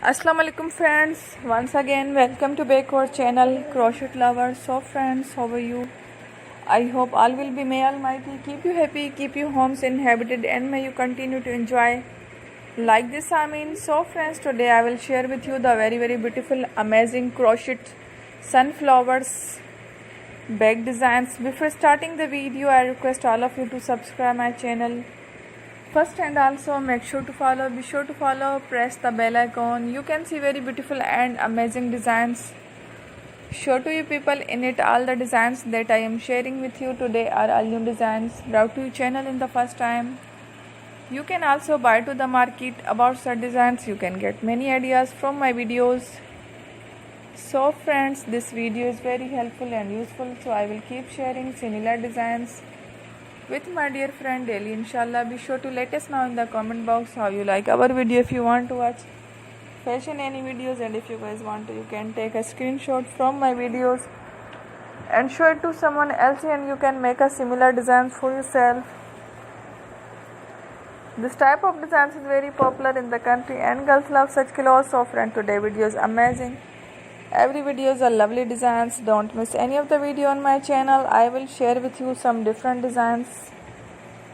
Assalamu alaikum friends, once again welcome to back our channel Crochet Lovers. So friends, how are you? I hope all will be, may Almighty keep you happy, keep your homes inhabited, and may you continue to enjoy like this. So friends, today I will share with you the very beautiful amazing crochet sunflowers bag designs. Before starting the video, I request all of you to subscribe my channel first, and also make sure to follow, be sure to follow, press the bell icon. You can see very beautiful and amazing designs show to you people in it. All the designs that I am sharing with you today are all new designs brought to your channel in the first time. You can also buy to the market about such designs. You can get many ideas from my videos. So friends, this video is very helpful and useful, so I will keep sharing similar designs with my dear friend daily, inshallah. Be sure to let us know in the comment box how you like our video. If you want to watch fashion any videos, and if you guys want to, you can take a screenshot from my videos and show it to someone else, and you can make a similar designs for yourself. This type of designs is very popular in the country and girls love such clothes. So friend, today video is amazing. Every videos are lovely designs. Don't miss any of the video on my channel. I will share with you some different designs.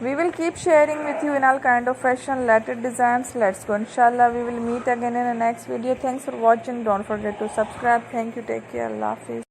We will keep sharing with you in all kind of fashion related designs. Let's go, inshallah. We will meet again in the next video. Thanks for watching. Don't forget to subscribe. Thank you. Take care. Allah Hafiz.